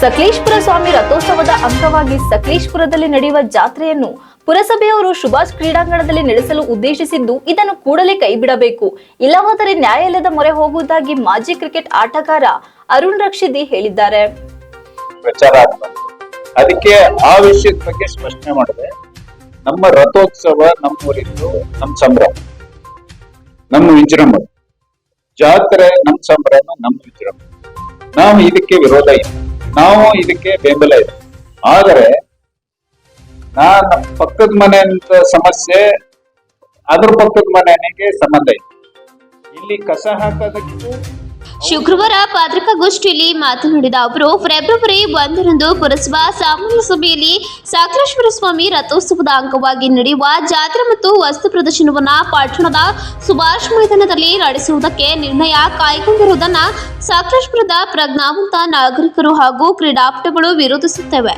ಸಕಲೇಶಪುರ ಸ್ವಾಮಿ ರಥೋತ್ಸವದ ಅಂಗವಾಗಿ ಸಕಲೇಶಪುರದಲ್ಲಿ ನಡೆಯುವ ಜಾತ್ರೆಯನ್ನು ಪುರಸಭೆಯವರು ಸುಭಾಷ್ ಕ್ರೀಡಾಂಗಣದಲ್ಲಿ ನಡೆಸಲು ಉದ್ದೇಶಿಸಿದ್ದು, ಇದನ್ನು ಕೂಡಲೇ ಕೈಬಿಡಬೇಕು, ಇಲ್ಲವಾದರೆ ನ್ಯಾಯಾಲಯದ ಮೊರೆ ಹೋಗುವುದಾಗಿ ಮಾಜಿ ಕ್ರಿಕೆಟ್ ಆಟಗಾರ ಅರುಣ್ ರಕ್ಷಿದಿ ಹೇಳಿದ್ದಾರೆ. ಅದಕ್ಕೆ ಆ ವಿಷಯದ ಬಗ್ಗೆ ಸ್ಪಷ್ಟನೆ ಮಾಡಿದೆ. ನಮ್ಮ ರಥೋತ್ಸವ ನಮ್ಮೂರಿದ್ದು, ನಮ್ಮ ಸಂಭ್ರಮ, ನಮ್ಮ ವಿಜೃಂಭ, ಜಾತ್ರೆ ನಮ್ಮ ಸಂಭ್ರಮ, ನಮ್ಮ ವಿಜೃಂಭ. ನಾವು ಇದಕ್ಕೆ ವಿರೋಧ ಇದೆ, ನಾವು ಇದಕ್ಕೆ ಬೆಂಬಲ ಇದೆ. ಆದರೆ ಪಕ್ಕದ ಮನೆ ಸಮಸ್ಯೆ, ಅದ್ರ ಪಕ್ಕದ ಮನೆಗೆ ಸಂಬಂಧ ಇದೆ. ಇಲ್ಲಿ ಕಸ ಹಾಕೋದಕ್ಕೂ ಶುಕ್ರವಾರ ಪತ್ರಿಕಾಗೋಷ್ಠಿಯಲ್ಲಿ ಮಾತನಾಡಿದ ಅವರು, ಫೆಬ್ರವರಿ 1ರಂದು ಪುರಸಭಾ ಸಾಮಾನ್ಯ ಸಭೆಯಲ್ಲಿ ಸಕಲೇಶಪುರ ಸ್ವಾಮಿ ರಥೋತ್ಸವದ ಅಂಗವಾಗಿ ನಡೆಯುವ ಜಾತ್ರೆ ಮತ್ತು ವಸ್ತು ಪ್ರದರ್ಶನವನ್ನು ಪಟ್ಟಣದ ಸುಭಾಷ್ ಮೈದಾನದಲ್ಲಿ ನಡೆಸುವುದಕ್ಕೆ ನಿರ್ಣಯ ಕೈಗೊಂಡಿರುವುದನ್ನು ಸಕಲೇಶಪುರದ ಪ್ರಜ್ಞಾವಂತ ನಾಗರಿಕರು ಹಾಗೂ ಕ್ರೀಡಾಪಟುಗಳು ವಿರೋಧಿಸುತ್ತೇವೆ.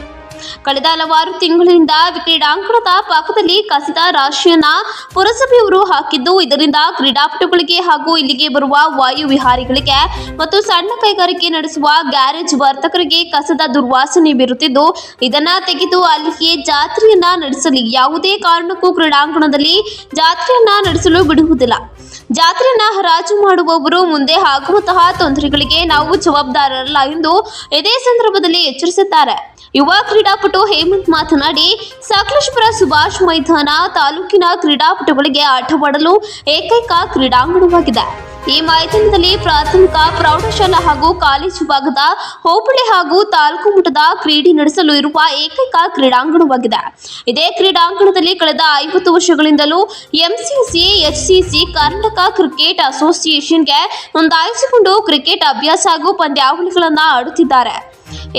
ಕಳೆದ ಹಲವಾರು ತಿಂಗಳಿನಿಂದ ಕ್ರೀಡಾಂಗಣದ ಪಕ್ಕದಲ್ಲಿ ಕಸದ ರಾಶಿಯನ್ನ ಪುರಸಭೆಯವರು ಹಾಕಿದ್ದು, ಇದರಿಂದ ಕ್ರೀಡಾಪಟುಗಳಿಗೆ ಹಾಗೂ ಇಲ್ಲಿಗೆ ಬರುವ ವಾಯು ವಿಹಾರಿಗಳಿಗೆ ಮತ್ತು ಸಣ್ಣ ಕೈಗಾರಿಕೆ ನಡೆಸುವ ಗ್ಯಾರೇಜ್ ವರ್ತಕರಿಗೆ ಕಸದ ದುರ್ವಾಸನೆ ಬೀರುತ್ತಿದ್ದು, ಇದನ್ನ ತೆಗೆದು ಅಲ್ಲಿಯೇ ಜಾತ್ರೆಯನ್ನ ನಡೆಸಲಿ. ಯಾವುದೇ ಕಾರಣಕ್ಕೂ ಕ್ರೀಡಾಂಗಣದಲ್ಲಿ ಜಾತ್ರೆಯನ್ನ ನಡೆಸಲು ಬಿಡುವುದಿಲ್ಲ. ಜಾತ್ರೆಯನ್ನ ಹರಾಜು ಮಾಡುವವರು ಮುಂದೆ ಆಗುವಂತಹ ತೊಂದರೆಗಳಿಗೆ ನಾವು ಜವಾಬ್ದಾರರಲ್ಲ ಎಂದು ಇದೇ ಸಂದರ್ಭದಲ್ಲಿ ಎಚ್ಚರಿಸಿದ್ದಾರೆ. ಯುವ ಕ್ರೀಡಾಪಟು ಹೇಮಂತ್ ಮಾತನಾಡಿ, ಸಕಲೇಶಪುರ ಸುಭಾಷ್ ಮೈದಾನ ತಾಲೂಕಿನ ಕ್ರೀಡಾಪಟುಗಳಿಗೆ ಆಟವಾಡಲು ಏಕೈಕ ಕ್ರೀಡಾಂಗಣವಾಗಿದೆ. ಈ ಮೈದಾನದಲ್ಲಿ ಪ್ರಾಥಮಿಕ, ಪ್ರೌಢಶಾಲಾ ಹಾಗೂ ಕಾಲೇಜು ಭಾಗದ ಹೋಬಳಿ ಹಾಗೂ ತಾಲೂಕು ಮಟ್ಟದ ಕ್ರೀಡೆ ನಡೆಸಲು ಇರುವ ಏಕೈಕ ಕ್ರೀಡಾಂಗಣವಾಗಿದೆ. ಇದೇ ಕ್ರೀಡಾಂಗಣದಲ್ಲಿ ಕಳೆದ 50 ವರ್ಷಗಳಿಂದಲೂ ಎಂಸಿಸಿ, ಎಚ್ಸಿಸಿ, ಕರ್ನಾಟಕ ಕ್ರಿಕೆಟ್ ಅಸೋಸಿಯೇಷನ್ಗೆ ನೋಂದಾಯಿಸಿಕೊಂಡು ಕ್ರಿಕೆಟ್ ಅಭ್ಯಾಸ ಹಾಗೂ ಪಂದ್ಯಾವಳಿಗಳನ್ನು ಆಡುತ್ತಿದ್ದಾರೆ.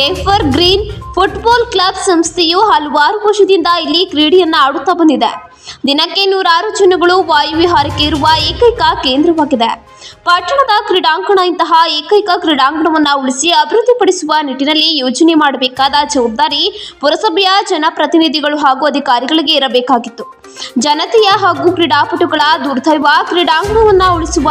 ಎವರ್ ಗ್ರೀನ್ ಫುಟ್ಬಾಲ್ ಕ್ಲಬ್ ಸಂಸ್ಥೆಯು ಹಲವಾರು ವರ್ಷದಿಂದ ಇಲ್ಲಿ ಕ್ರೀಡೆಯನ್ನು ಆಡುತ್ತಾ ಬಂದಿದೆ. ದಿನಕ್ಕೆ 100 ಜನಗಳು ವಾಯುವಿಹಾರಕ್ಕೆ ಇರುವ ಏಕೈಕ ಕೇಂದ್ರವಾಗಿದೆ. ಪಟ್ಟಣದ ಕ್ರೀಡಾಂಗಣ ಇಂತಹ ಏಕೈಕ ಕ್ರೀಡಾಂಗಣವನ್ನು ಉಳಿಸಿ ಅಭಿವೃದ್ಧಿಪಡಿಸುವ ನಿಟ್ಟಿನಲ್ಲಿ ಯೋಜನೆ ಮಾಡಬೇಕಾದ ಜವಾಬ್ದಾರಿ ಪುರಸಭೆಯ ಜನಪ್ರತಿನಿಧಿಗಳು ಹಾಗೂ ಅಧಿಕಾರಿಗಳಿಗೆ ಇರಬೇಕಾಗಿತ್ತು. ಜನತೆಯ ಹಾಗೂ ಕ್ರೀಡಾಪಟುಗಳ ದುರ್ದೈವ, ಕ್ರೀಡಾಂಗಣವನ್ನು ಉಳಿಸುವ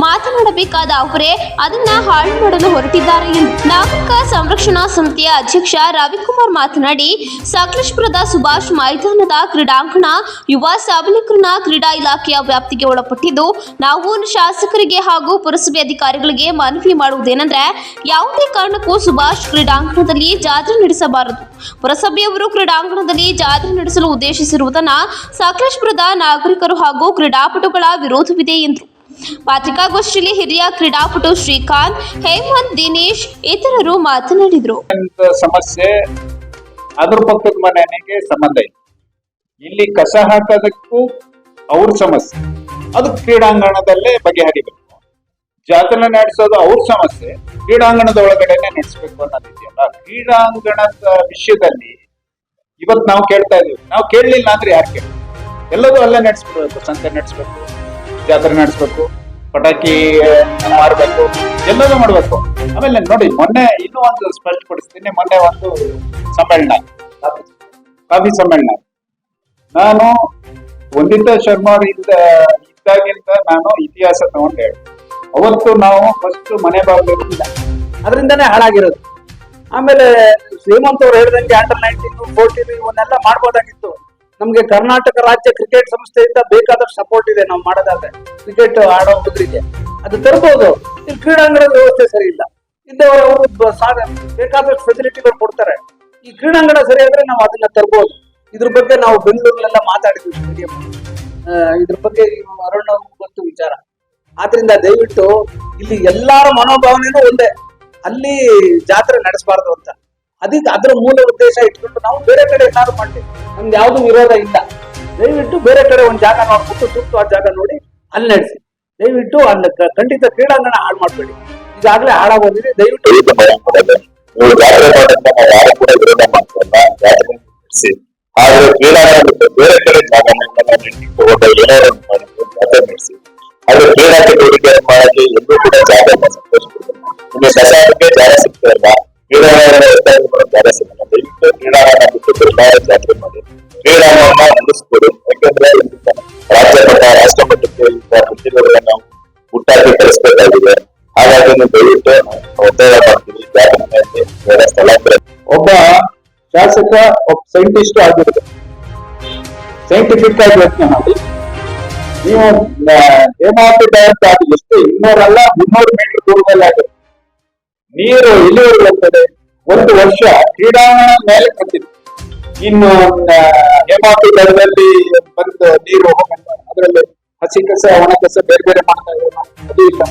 ಮಾತನಾಡಬೇಕಾದ ಅವರೇ ಅದನ್ನ ಹಾಳು ಮಾಡಲು ಹೊರಟಿದ್ದಾರೆ ಎಂದು ನಾಗರಿಕ ಸಂರಕ್ಷಣಾ ಸಮಿತಿಯ ಅಧ್ಯಕ್ಷ ರವಿಕುಮಾರ್ ಮಾತನಾಡಿ, ಸಕಲೇಶಪುರದ ಸುಭಾಷ್ ಮೈದಾನದ ಕ್ರೀಡಾಂಗಣ ಯುವ ಸಬಲೀಕರಣ ಕ್ರೀಡಾ ಇಲಾಖೆಯ ವ್ಯಾಪ್ತಿಗೆ ಒಳಪಟ್ಟಿದ್ದು, ನಾವು ಶಾಸಕರಿಗೆ ಹಾಗೂ ಪುರಸಭೆ ಅಧಿಕಾರಿಗಳಿಗೆ ಮನವಿ ಮಾಡುವುದೇನೆಂದರೆ, ಯಾವುದೇ ಕಾರಣಕ್ಕೂ ಸುಭಾಷ್ ಕ್ರೀಡಾಂಗಣದಲ್ಲಿ ಜಾತ್ರೆ ನಡೆಸಬಾರದು. ಪುರಸಭೆಯವರು ಕ್ರೀಡಾಂಗಣದಲ್ಲಿ ಜಾತ್ರೆ ನಡೆಸಲು ಉದ್ದೇಶಿಸಿರುವುದನ್ನು ಸಕಲೇಶಪುರದ ನಾಗರಿಕರು ಹಾಗೂ ಕ್ರೀಡಾಪಟುಗಳ ವಿರೋಧವಿದೆ ಎಂದರು. ಪತ್ರಿಕಾಗೋಷ್ಠಿಯಲ್ಲಿ ಹಿರಿಯ ಕ್ರೀಡಾಪಟು ಶ್ರೀಕಾಂತ್, ಹೇಮಂತ್, ದಿನೇಶ್ ಇತರರು ಮಾತನಾಡಿದರು. ಸಮಸ್ಯೆ, ಅದ್ರ ಪಕ್ಕದ ಮನೆಗೆ ಸಂಬಂಧ ಇದೆ. ಇಲ್ಲಿ ಕಸ ಹಾಕೋದಕ್ಕೂ ಅವ್ರ ಸಮಸ್ಯೆ, ಅದು ಕ್ರೀಡಾಂಗಣದಲ್ಲೇ ಬಗೆಹರಿಬೇಕು. ಜಾತ್ರೆ ನಡೆಸೋದು ಅವ್ರ ಸಮಸ್ಯೆ, ಕ್ರೀಡಾಂಗಣದ ಒಳಗಡೆನೆ ನಡೆಸಬೇಕು ಅನ್ನೋದಿದೆಯಲ್ಲ. ಕ್ರೀಡಾಂಗಣದ ವಿಷಯದಲ್ಲಿ ಇವತ್ತು ನಾವು ಕೇಳ್ತಾ ಇದೀವಿ. ನಾವು ಕೇಳಲಿಲ್ಲ ಅಂದ್ರೆ ಯಾರು ಕೇಳಿ? ಎಲ್ಲದೂ ಅಲ್ಲೇ ನಡೆಸ್ಬಿಡ್ಬೇಕು. ಸಂತೆ ನಡೆಸ್ಬೇಕು, ಜಾತ್ರೆ ನಡೆಸ್ಬೇಕು, ಪಟಾಕಿ ಮಾರ್ಬೇಕು, ಎಲ್ಲದೂ ಮಾಡ್ಬೇಕು. ಆಮೇಲೆ ನೋಡಿ, ಮೊನ್ನೆ ಇನ್ನೂ ಒಂದು ಸ್ಪಷ್ಟಪಡಿಸ್ತೀನಿ. ಮೊನ್ನೆ ಒಂದು ಸಮ್ಮೇಳನ, ಕಾಫಿ ಸಮ್ಮೇಳನ, ನಾನು ವಂದಿತಾ ಶರ್ಮಾ ಇದ್ದಾಗಿಂತ ನಾನು ಇತಿಹಾಸ ತಗೊಂಡು ಹೇಳಿ, ಅವತ್ತು ನಾವು ಫಸ್ಟ್ ಮನೆ ಬಾಗಿಲಿಲ್ಲ, ಅದರಿಂದನೇ ಹಾಳಾಗಿರೋದು. ಆಮೇಲೆ ಶ್ರೀಮಂತ್ ಅವ್ರು ಹೇಳಿದಂಗೆ ಅಂಡರ್-19, 14 ಇವನ್ನೆಲ್ಲ ಮಾಡ್ಬೋದಾಗಿತ್ತು. ನಮ್ಗೆ ಕರ್ನಾಟಕ ರಾಜ್ಯ ಕ್ರಿಕೆಟ್ ಸಂಸ್ಥೆಯಿಂದ ಬೇಕಾದಷ್ಟು ಸಪೋರ್ಟ್ ಇದೆ. ನಾವು ಮಾಡೋದಾದ್ರೆ ಕ್ರಿಕೆಟ್ ಆಡೋ ಹುಡುಗರಿಗೆ ಅದು ತರಬಹುದು. ಇಲ್ಲಿ ಕ್ರೀಡಾಂಗಣದ ವ್ಯವಸ್ಥೆ ಸರಿ ಇಲ್ಲ, ಇದ್ದವರು ಅವರು ಬೇಕಾದಷ್ಟು ಫೆಸಿಲಿಟಿಗಳು ಕೊಡ್ತಾರೆ. ಈ ಕ್ರೀಡಾಂಗಣ ಸರಿ ಆದ್ರೆ ನಾವು ಅದನ್ನ ತರಬಹುದು. ಇದ್ರ ಬಗ್ಗೆ ನಾವು ಬೆಂಗಳೂರಲ್ಲೆಲ್ಲ ಮಾತಾಡಿದ್ವಿ ಸ್ಟೇಡಿಯಂ. ಇದ್ರ ಬಗ್ಗೆ ಅರುಣ್ ಗೊತ್ತು ವಿಚಾರ. ಆದ್ರಿಂದ ದಯವಿಟ್ಟು ಇಲ್ಲಿ ಎಲ್ಲಾರ ಮನೋಭಾವನೆನೂ ಒಂದೇ, ಅಲ್ಲಿ ಜಾತ್ರೆ ನಡೆಸಬಾರ್ದು ಅಂತ. ಅದರ ಮೂಲ ಉದ್ದೇಶ ಇಟ್ಕೊಂಡು ನಾವು ಬೇರೆ ಕಡೆ ಏನಾದ್ರು ಮಾಡ್ತೀವಿ, ನಮ್ಗೆ ಯಾವ್ದು ವಿರೋಧ ಇಲ್ಲ. ದಯವಿಟ್ಟು ಬೇರೆ ಕಡೆ ಒಂದ್ ಜಾಗ ನೋಡ್ಬಿಟ್ಟು ಸೂಕ್ತವಾದ ಜಾಗ ನೋಡಿ ಅಲ್ಲಿ ನಡೆಸಿ. ದಯವಿಟ್ಟು ಅಲ್ಲಿ ಖಂಡಿತ ಕ್ರೀಡಾಂಗಣ ಹಾಳು ಮಾಡ್ಬೇಡಿ. ಈಗಾಗಲೇ ಹಾಳಾಗೋದಿದೆ. ದಯವಿಟ್ಟು ಆದ್ರೆ ಕ್ರೀಡಾಂಗಣ ಬೇರೆ ಕಡೆ ಜಾಗ ನಡೆಸಿ. ಆದ್ರೆ ಕ್ರೀಡಾ ಚಟುವಟಿಕೆ ಮಾಡಕ್ಕೆ ಎಲ್ಲೂ ಕೂಡ ಜಾಗ ನಿಮಗೆ ಕಸಾಯಕ್ಕೆ ಜಾಗ ಸಿಗ್ತಾರಲ್ಲ, ಕ್ರೀಡಾಂಗಣ ಜಾಗ ಸಿಗಲ್ಲ. ದಯವಿಟ್ಟು ಕ್ರೀಡಾಂಗಣ ಬಿಟ್ಟು ಜಾತ್ರೆ ಮಾಡಿ ಕ್ರೀಡಾಂಗಣ ನಿಲ್ಲಿಸ್ಕೊಡಿ. ಯಾಕಂದ್ರೆ ರಾಜ್ಯ ಮಟ್ಟ, ರಾಷ್ಟ್ರ ಮಟ್ಟಕ್ಕೆ ನಾವು ಹುಟ್ಟಾಕಿ ಕಳಿಸ್ಬೇಕಾಗಿದೆ. ಹಾಗಾಗಿ ನೀವು ದಯವಿಟ್ಟು ಒತ್ತಾಯ ಮಾಡ್ತೀವಿ ಜಾತ್ರೆ ಮೇಲೆ ಬೇಡ ಸ್ಥಳಾಂತರ. ಒಬ್ಬ ಶಾಸಕ ಒಬ್ಬ ಸೈಂಟಿಸ್ಟ್ ಆಗಿರುತ್ತೆ, ಸೈಂಟಿಫಿಕ್ ಆಗಿ ಯೋಚನೆ ಮಾಡಿ ನೀವು ಹೇಮಾವತಿ ಡ್ಯಾಮ್ ಅದು ಎಷ್ಟು 200 ಅಲ್ಲ 300 ಮೀಟರ್ ದೂರದಲ್ಲಿ ಆಗುತ್ತೆ. ನೀರು ಎಲ್ಲಿವರೆಗೆ ಹೋಗ್ತದೆ? ಒಂದು ವರ್ಷ ಕ್ರೀಡಾಂಗಣ ಮೇಲೆ ಕಟ್ಟಿದೆ. ಇನ್ನು ಹೇಮಾವತಿ ಡ್ಯಾಮಲ್ಲಿ ಬಂದು ನೀರು ಅದರಲ್ಲಿ ಹಸಿ ಕಸ ಒಣ ಕಸ ಬೇರೆ ಬೇರೆ ಮಾಡ್ತಾ ಇದ್ದಾರೆ, ಅದು ಇಲ್ಲ.